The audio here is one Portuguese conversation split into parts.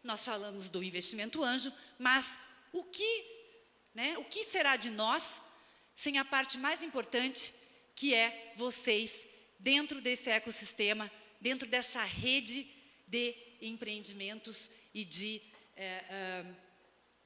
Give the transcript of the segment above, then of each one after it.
nós falamos do investimento anjo, mas o que será de nós sem a parte mais importante, que é vocês, dentro desse ecossistema, dentro dessa rede de empreendimentos e de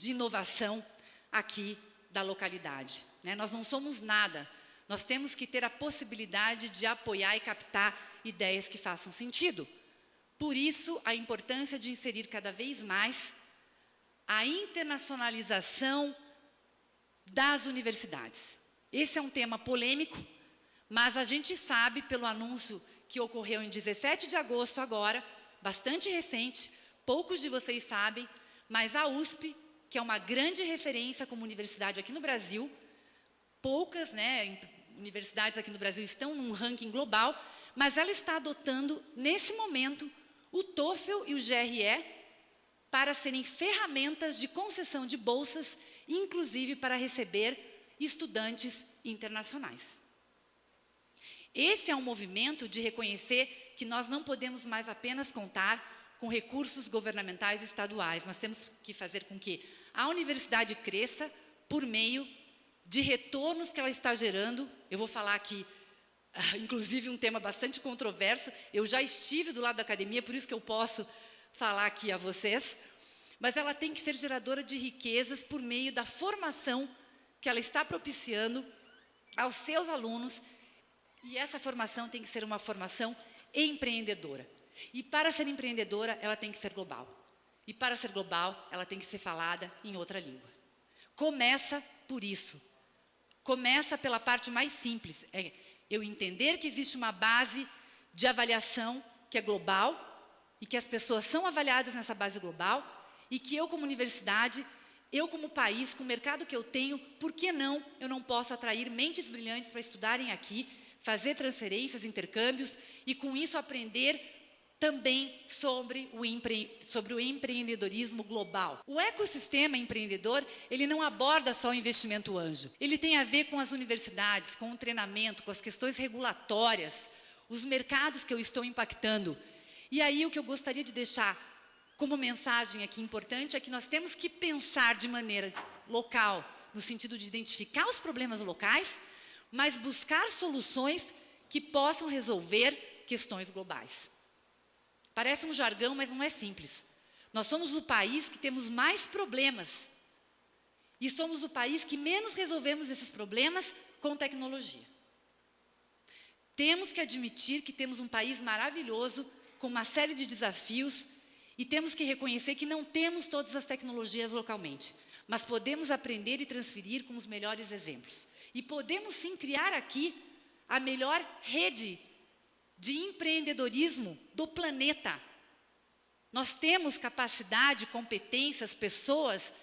inovação aqui da localidade. Nós não somos nada, nós temos que ter a possibilidade de apoiar e captar ideias que façam sentido. Por isso, a importância de inserir cada vez mais a internacionalização das universidades. Esse é um tema polêmico, mas a gente sabe, pelo anúncio que ocorreu em 17 de agosto agora, bastante recente, poucos de vocês sabem, mas a USP, que é uma grande referência como universidade aqui no Brasil, poucas universidades aqui no Brasil estão num ranking global, mas ela está adotando, nesse momento, o TOEFL e o GRE para serem ferramentas de concessão de bolsas, inclusive para receber estudantes internacionais. Esse é um movimento de reconhecer que nós não podemos mais apenas contar com recursos governamentais estaduais. Nós temos que fazer com que a universidade cresça por meio de retornos que ela está gerando. Eu vou falar aqui, inclusive, um tema bastante controverso. Eu já estive do lado da academia, por isso que eu posso falar aqui a vocês. Mas ela tem que ser geradora de riquezas por meio da formação que ela está propiciando aos seus alunos. E essa formação tem que ser uma formação empreendedora. E para ser empreendedora, ela tem que ser global. E para ser global, ela tem que ser falada em outra língua. Começa por isso. Começa pela parte mais simples. É eu entender que existe uma base de avaliação que é global e que as pessoas são avaliadas nessa base global e que eu, como universidade, eu, como país, com o mercado que eu tenho, por que não eu não posso atrair mentes brilhantes para estudarem aqui, fazer transferências, intercâmbios e, com isso, aprender também sobre o empreendedorismo global. O ecossistema empreendedor, ele não aborda só o investimento anjo. Ele tem a ver com as universidades, com o treinamento, com as questões regulatórias, os mercados que eu estou impactando. E aí o que eu gostaria de deixar como mensagem aqui importante é que nós temos que pensar de maneira local, no sentido de identificar os problemas locais, mas buscar soluções que possam resolver questões globais. Parece um jargão, mas não é simples. Nós somos o país que temos mais problemas. E somos o país que menos resolvemos esses problemas com tecnologia. Temos que admitir que temos um país maravilhoso, com uma série de desafios, e temos que reconhecer que não temos todas as tecnologias localmente, mas podemos aprender e transferir com os melhores exemplos. E podemos sim criar aqui a melhor rede de empreendedorismo do planeta. Nós temos capacidade, competências, pessoas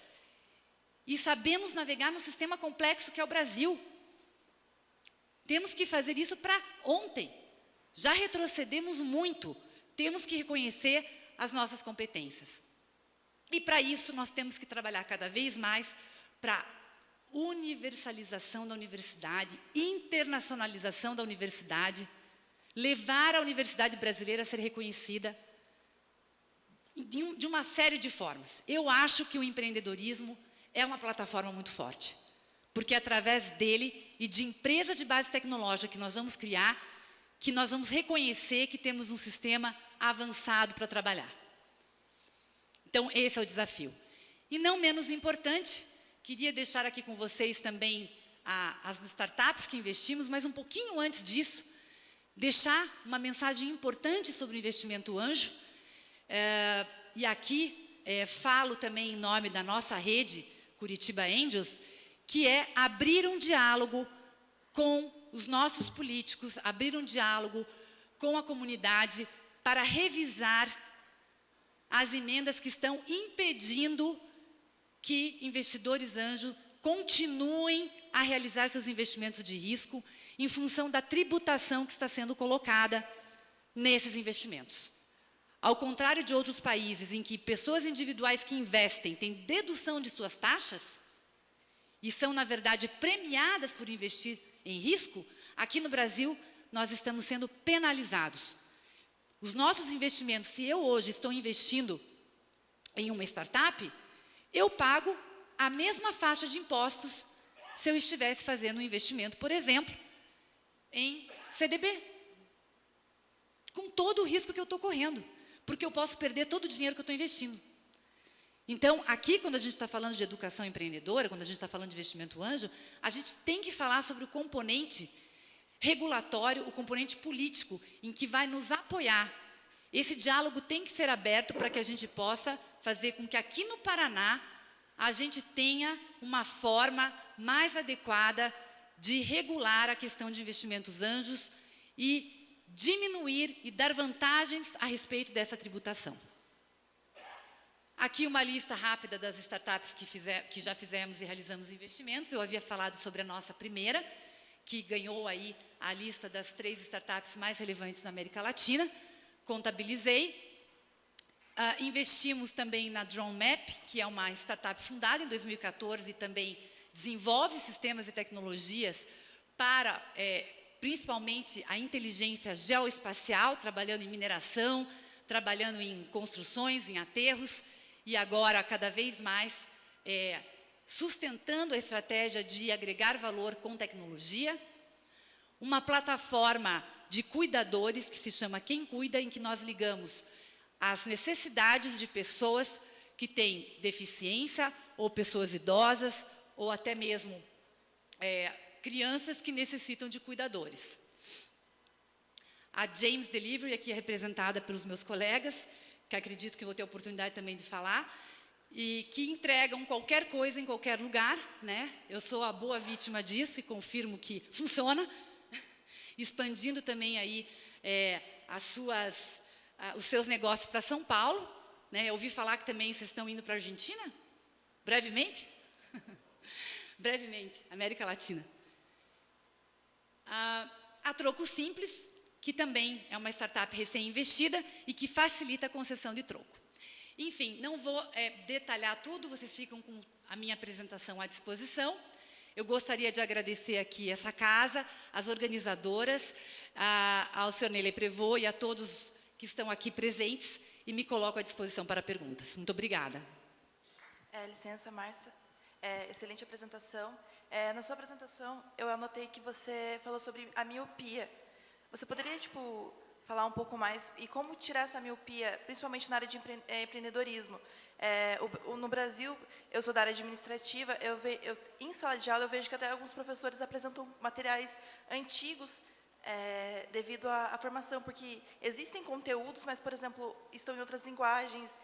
e sabemos navegar num sistema complexo que é o Brasil. Temos que fazer isso para ontem. Já retrocedemos muito. Temos que reconhecer as nossas competências. E para isso nós temos que trabalhar cada vez mais para universalização da universidade, internacionalização da universidade, levar a universidade brasileira a ser reconhecida de uma série de formas. Eu acho que o empreendedorismo é uma plataforma muito forte, porque é através dele e de empresa de base tecnológica que nós vamos criar, que nós vamos reconhecer que temos um sistema avançado para trabalhar. Então, esse é o desafio. E não menos importante, queria deixar aqui com vocês também as startups que investimos, mas um pouquinho antes disso, deixar uma mensagem importante sobre o investimento anjo. E aqui falo também em nome da nossa rede Curitiba Angels, que é abrir um diálogo com os nossos políticos, abrir um diálogo com a comunidade para revisar as emendas que estão impedindo que investidores anjo continuem a realizar seus investimentos de risco em função da tributação que está sendo colocada nesses investimentos. Ao contrário de outros países em que pessoas individuais que investem têm dedução de suas taxas e são, na verdade, premiadas por investir em risco, aqui no Brasil nós estamos sendo penalizados. Os nossos investimentos, se eu hoje estou investindo em uma startup, eu pago a mesma faixa de impostos se eu estivesse fazendo um investimento, por exemplo, em CDB. Com todo o risco que eu estou correndo, porque eu posso perder todo o dinheiro que eu estou investindo. Então, aqui, quando a gente está falando de educação empreendedora, quando a gente está falando de investimento anjo, a gente tem que falar sobre o componente regulatório, o componente político, em que vai nos apoiar. Esse diálogo tem que ser aberto para que a gente possa fazer com que aqui no Paraná a gente tenha uma forma mais adequada de regular a questão de investimentos anjos e diminuir e dar vantagens a respeito dessa tributação. Aqui uma lista rápida das startups que já fizemos e realizamos investimentos. Eu havia falado sobre a nossa primeira, que ganhou aí a lista das 3 startups mais relevantes na América Latina. Contabilizei. Investimos também na DroneMap, que é uma startup fundada em 2014 e também desenvolve sistemas e tecnologias para, principalmente, a inteligência geoespacial, trabalhando em mineração, trabalhando em construções, em aterros, e agora, cada vez mais, sustentando a estratégia de agregar valor com tecnologia. Uma plataforma de cuidadores, que se chama Quem Cuida, em que nós ligamos as necessidades de pessoas que têm deficiência, ou pessoas idosas, ou até mesmo crianças que necessitam de cuidadores. A James Delivery, aqui é representada pelos meus colegas, que acredito que vou ter a oportunidade também de falar, e que entregam qualquer coisa em qualquer lugar, né? Eu sou a boa vítima disso e confirmo que funciona, expandindo também aí os seus negócios para São Paulo, né? Eu ouvi falar que também vocês estão indo para a Argentina, brevemente, brevemente, América Latina. A Troco Simples, que também é uma startup recém-investida e que facilita a concessão de troco. Enfim, não vou detalhar tudo, vocês ficam com a minha apresentação à disposição. Eu gostaria de agradecer aqui essa casa, as organizadoras, ao senhor Nele Prevot e a todos que estão aqui presentes, e me coloco à disposição para perguntas. Muito obrigada. Licença, Márcia. Excelente apresentação. Na sua apresentação, eu anotei que você falou sobre a miopia. Você poderia, falar um pouco mais e como tirar essa miopia, principalmente na área de empreendedorismo? No Brasil, eu sou da área administrativa, em sala de aula eu vejo que até alguns professores apresentam materiais antigos devido à formação, porque existem conteúdos, mas, por exemplo, estão em outras linguagens,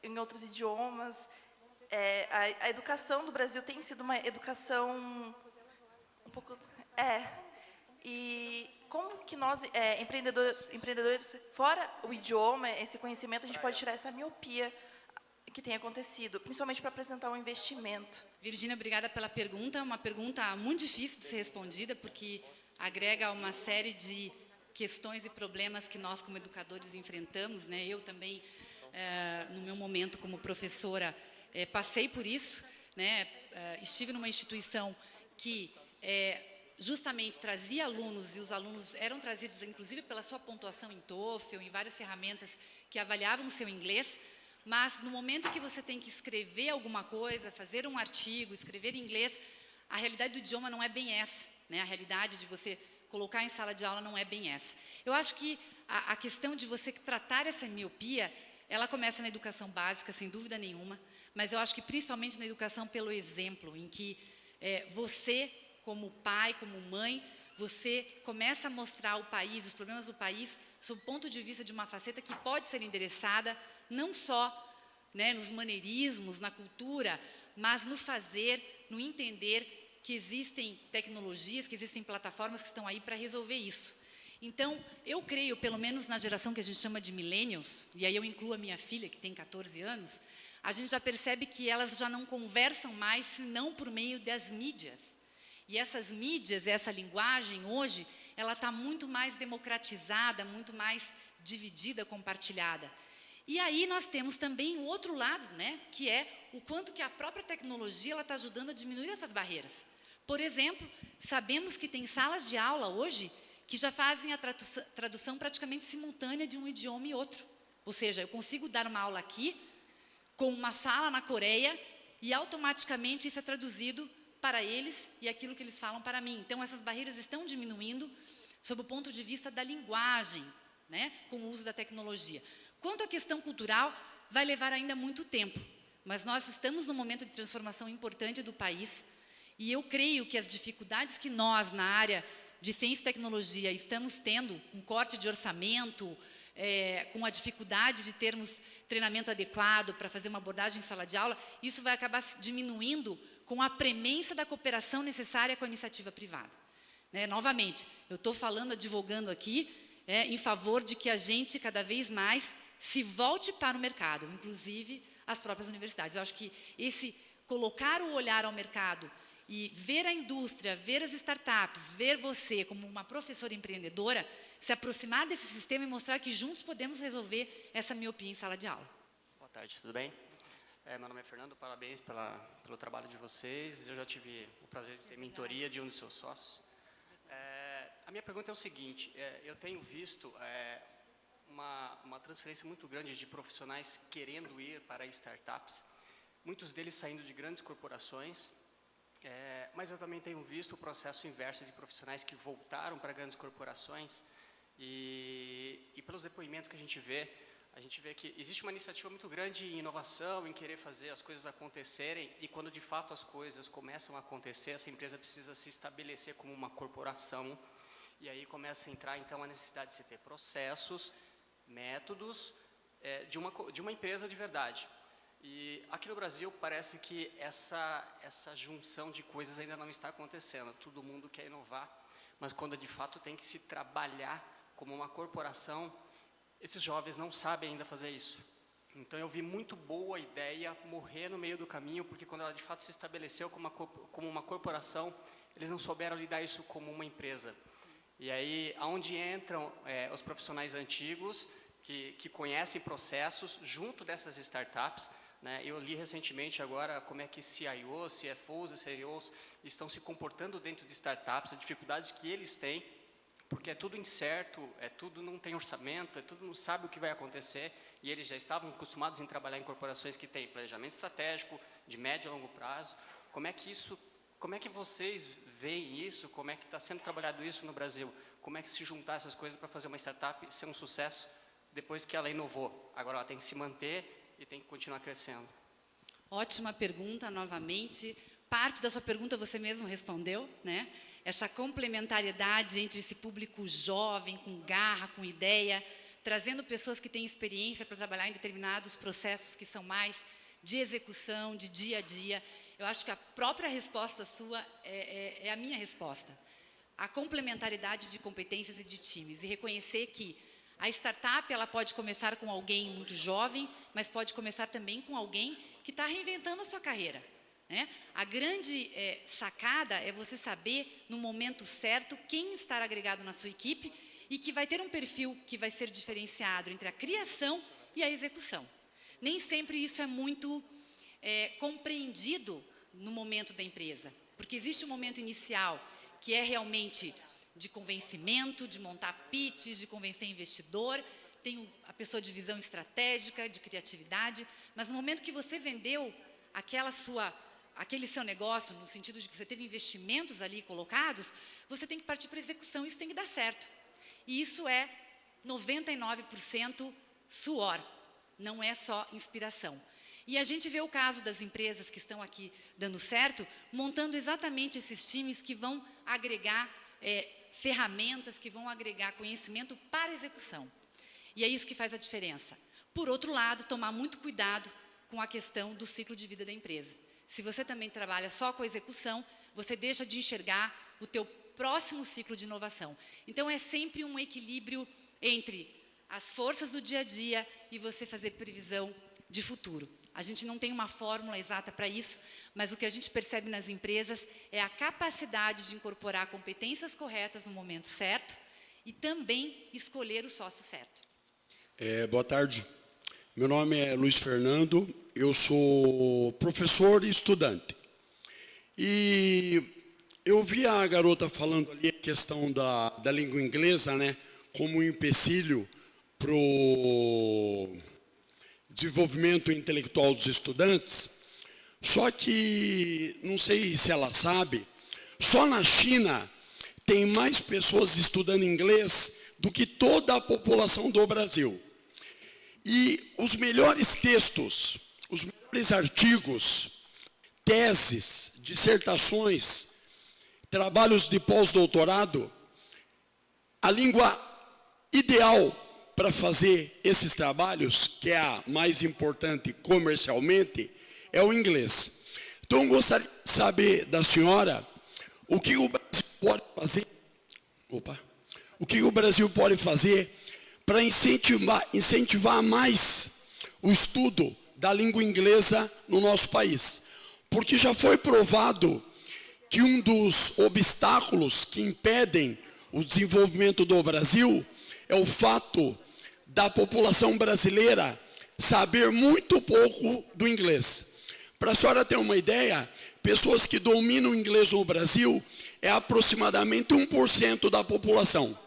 em outros idiomas. A educação do Brasil tem sido uma educação um pouco... E como que nós, empreendedores, fora o idioma, esse conhecimento, a gente pode tirar essa miopia que tem acontecido, principalmente para apresentar um investimento? Virgínia, obrigada pela pergunta. Uma pergunta muito difícil de ser respondida, porque agrega uma série de questões e problemas que nós, como educadores, enfrentamos, né? Eu também, no meu momento como professora, passei por isso, né? Estive numa instituição que justamente trazia alunos, e os alunos eram trazidos, inclusive, pela sua pontuação em TOEFL, em várias ferramentas que avaliavam o seu inglês, mas no momento que você tem que escrever alguma coisa, fazer um artigo, escrever em inglês, a realidade do idioma não é bem essa, né? A realidade de você colocar em sala de aula não é bem essa. Eu acho que a questão de você tratar essa miopia, ela começa na educação básica, sem dúvida nenhuma, mas eu acho que principalmente na educação pelo exemplo, em que você, como pai, como mãe, você começa a mostrar o país, os problemas do país, sob o ponto de vista de uma faceta que pode ser endereçada não só, né, nos maneirismos, na cultura, mas no fazer, no entender que existem tecnologias, que existem plataformas que estão aí para resolver isso. Então, eu creio, pelo menos na geração que a gente chama de millennials, e aí eu incluo a minha filha, que tem 14 anos, a gente já percebe que elas já não conversam mais, senão por meio das mídias. E essas mídias, essa linguagem, hoje, ela está muito mais democratizada, muito mais dividida, compartilhada. E aí nós temos também o outro lado, né, que é o quanto que a própria tecnologia está ajudando a diminuir essas barreiras. Por exemplo, sabemos que tem salas de aula hoje que já fazem a tradução praticamente simultânea de um idioma e outro. Ou seja, eu consigo dar uma aula aqui, com uma sala na Coreia e automaticamente isso é traduzido para eles e aquilo que eles falam para mim. Então, essas barreiras estão diminuindo sob o ponto de vista da linguagem, né, com o uso da tecnologia. Quanto à questão cultural, vai levar ainda muito tempo, mas nós estamos num momento de transformação importante do país e eu creio que as dificuldades que nós, na área de ciência e tecnologia, estamos tendo, com corte de orçamento, com a dificuldade de termos treinamento adequado para fazer uma abordagem em sala de aula, isso vai acabar diminuindo com a premência da cooperação necessária com a iniciativa privada. Né? Novamente, eu estou falando, advogando aqui, em favor de que a gente, cada vez mais, se volte para o mercado, inclusive as próprias universidades. Eu acho que esse colocar o olhar ao mercado e ver a indústria, ver as startups, ver você como uma professora empreendedora, se aproximar desse sistema e mostrar que juntos podemos resolver essa miopia em sala de aula. Boa tarde, tudo bem? Meu nome é Fernando, parabéns pelo trabalho de vocês. Eu já tive o prazer de ter mentoria de um dos seus sócios. A minha pergunta é o seguinte, eu tenho visto uma transferência muito grande de profissionais querendo ir para startups, muitos deles saindo de grandes corporações, mas eu também tenho visto o processo inverso de profissionais que voltaram para grandes corporações e pelos depoimentos que a gente vê que existe uma iniciativa muito grande em inovação, em querer fazer as coisas acontecerem, e quando de fato as coisas começam a acontecer, essa empresa precisa se estabelecer como uma corporação, e aí começa a entrar então a necessidade de se ter processos, métodos de uma empresa de verdade. E aqui no Brasil parece que essa junção de coisas ainda não está acontecendo. Todo mundo quer inovar, mas quando de fato tem que se trabalhar como uma corporação, esses jovens não sabem ainda fazer isso. Então eu vi muito boa ideia morrer no meio do caminho, porque quando ela de fato se estabeleceu como uma corporação, eles não souberam lidar isso como uma empresa. E aí, aonde entram os profissionais antigos, que conhecem processos, junto dessas startups, né? Eu li recentemente agora como é que CIOs, CFOs e CEOs estão se comportando dentro de startups, as dificuldades que eles têm, porque é tudo incerto, tudo não tem orçamento, tudo não sabe o que vai acontecer, e eles já estavam acostumados em trabalhar em corporações que têm planejamento estratégico, de médio a longo prazo. Como é que vocês veem isso? Como é que está sendo trabalhado isso no Brasil? Como é que se juntar essas coisas para fazer uma startup ser um sucesso depois que ela inovou? Agora ela tem que se manter e tem que continuar crescendo. Ótima pergunta, novamente. Parte da sua pergunta você mesmo respondeu, né? Essa complementariedade entre esse público jovem, com garra, com ideia, trazendo pessoas que têm experiência para trabalhar em determinados processos que são mais de execução, de dia a dia. Eu acho que a própria resposta sua é a minha resposta. A complementaridade de competências e de times. E reconhecer que a startup ela pode começar com alguém muito jovem, mas pode começar também com alguém que está reinventando a sua carreira. Né? A grande sacada é você saber, no momento certo, quem está agregado na sua equipe e que vai ter um perfil que vai ser diferenciado entre a criação e a execução. Nem sempre isso é muito compreendido no momento da empresa, porque existe um momento inicial que é realmente de convencimento, de montar pitches, de convencer investidor, tem a pessoa de visão estratégica, de criatividade, mas no momento que você vendeu aquele seu negócio, no sentido de que você teve investimentos ali colocados, você tem que partir para a execução, isso tem que dar certo. E isso é 99% suor, não é só inspiração. E a gente vê o caso das empresas que estão aqui dando certo, montando exatamente esses times que vão agregar ferramentas, que vão agregar conhecimento para a execução. E é isso que faz a diferença. Por outro lado, tomar muito cuidado com a questão do ciclo de vida da empresa. Se você também trabalha só com a execução, você deixa de enxergar o teu próximo ciclo de inovação. Então, é sempre um equilíbrio entre as forças do dia a dia e você fazer previsão de futuro. A gente não tem uma fórmula exata para isso, mas o que a gente percebe nas empresas é a capacidade de incorporar competências corretas no momento certo e também escolher o sócio certo. Boa tarde. Meu nome é Luiz Fernando, eu sou professor e estudante. E eu vi a garota falando ali a questão da língua inglesa, né, como um empecilho desenvolvimento intelectual dos estudantes, só que, não sei se ela sabe, só na China tem mais pessoas estudando inglês do que toda a população do Brasil. E os melhores textos, os melhores artigos, teses, dissertações, trabalhos de pós-doutorado, a língua ideal para fazer esses trabalhos, que é a mais importante comercialmente, é o inglês. Então, eu gostaria de saber da senhora o que o Brasil pode fazer. O que o Brasil pode fazer para incentivar mais o estudo da língua inglesa no nosso país. Porque já foi provado que um dos obstáculos que impedem o desenvolvimento do Brasil é o fato da população brasileira saber muito pouco do inglês. Para a senhora ter uma ideia, pessoas que dominam o inglês no Brasil é aproximadamente 1% da população.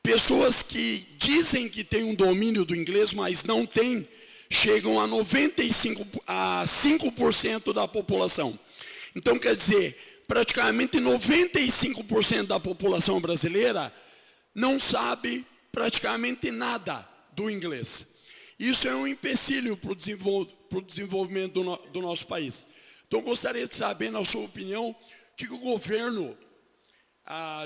Pessoas que dizem que têm um domínio do inglês, mas não têm, chegam a 5% da população. Então, quer dizer, praticamente 95% da população brasileira não sabe praticamente nada do inglês. Isso é um empecilho para o desenvolvimento do nosso país. Então, gostaria de saber, na sua opinião, o que o governo,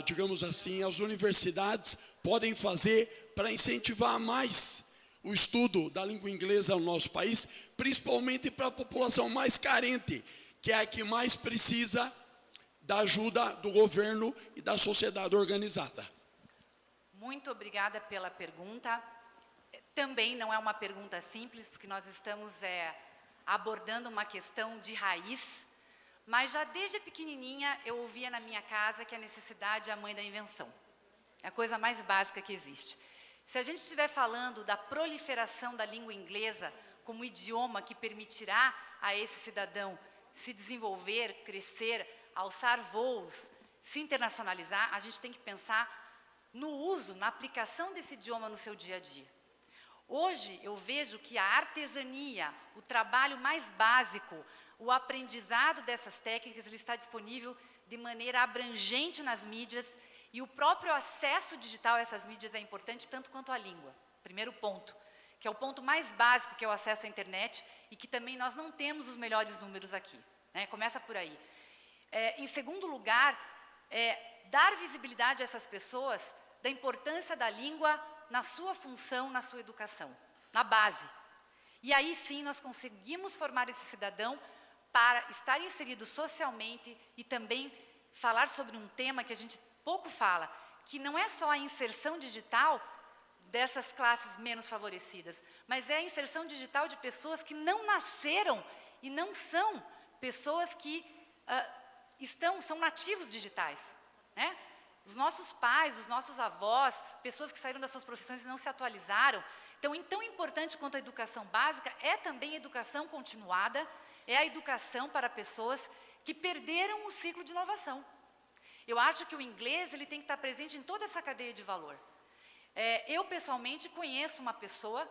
digamos assim, as universidades podem fazer para incentivar mais o estudo da língua inglesa no nosso país, principalmente para a população mais carente, que é a que mais precisa da ajuda do governo e da sociedade organizada. Muito obrigada pela pergunta. Também não é uma pergunta simples, porque nós estamos abordando uma questão de raiz, mas já desde pequenininha eu ouvia na minha casa que a necessidade é a mãe da invenção. É a coisa mais básica que existe. Se a gente estiver falando da proliferação da língua inglesa como idioma que permitirá a esse cidadão se desenvolver, crescer, alçar voos, se internacionalizar, a gente tem que pensar no uso, na aplicação desse idioma no seu dia a dia. Hoje eu vejo que a artesania, o trabalho mais básico, o aprendizado dessas técnicas, ele está disponível de maneira abrangente nas mídias, e o próprio acesso digital a essas mídias é importante tanto quanto a língua. Primeiro ponto, que é o ponto mais básico, que é o acesso à internet, e que também nós não temos os melhores números aqui, né? Começa por aí. Em segundo lugar, dar visibilidade a essas pessoas da importância da língua na sua função, na sua educação, na base. E aí sim nós conseguimos formar esse cidadão para estar inserido socialmente e também falar sobre um tema que a gente pouco fala, que não é só a inserção digital dessas classes menos favorecidas, mas é a inserção digital de pessoas que não nasceram e não são pessoas que são nativos digitais, né? Os nossos pais, os nossos avós, pessoas que saíram das suas profissões e não se atualizaram. Então, tão importante quanto a educação básica é também a educação continuada, é a educação para pessoas que perderam o ciclo de inovação. Eu acho que o inglês ele tem que estar presente em toda essa cadeia de valor. Eu, pessoalmente, conheço uma pessoa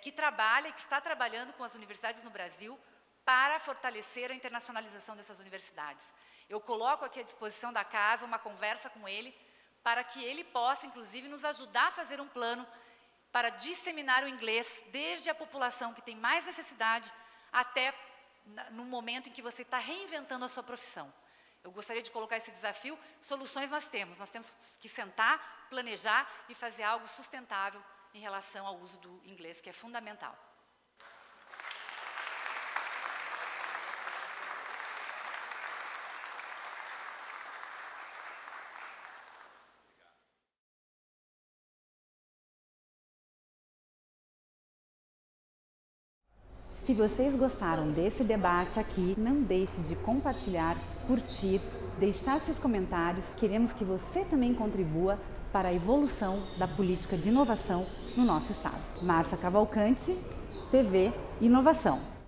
que trabalha, que está trabalhando com as universidades no Brasil para fortalecer a internacionalização dessas universidades. Eu coloco aqui à disposição da casa uma conversa com ele, para que ele possa, inclusive, nos ajudar a fazer um plano para disseminar o inglês, desde a população que tem mais necessidade, até no momento em que você está reinventando a sua profissão. Eu gostaria de colocar esse desafio. Soluções nós temos que sentar, planejar e fazer algo sustentável em relação ao uso do inglês, que é fundamental. Se vocês gostaram desse debate aqui, não deixe de compartilhar, curtir, deixar seus comentários. Queremos que você também contribua para a evolução da política de inovação no nosso estado. Márcia Cavalcante, TV Inovação.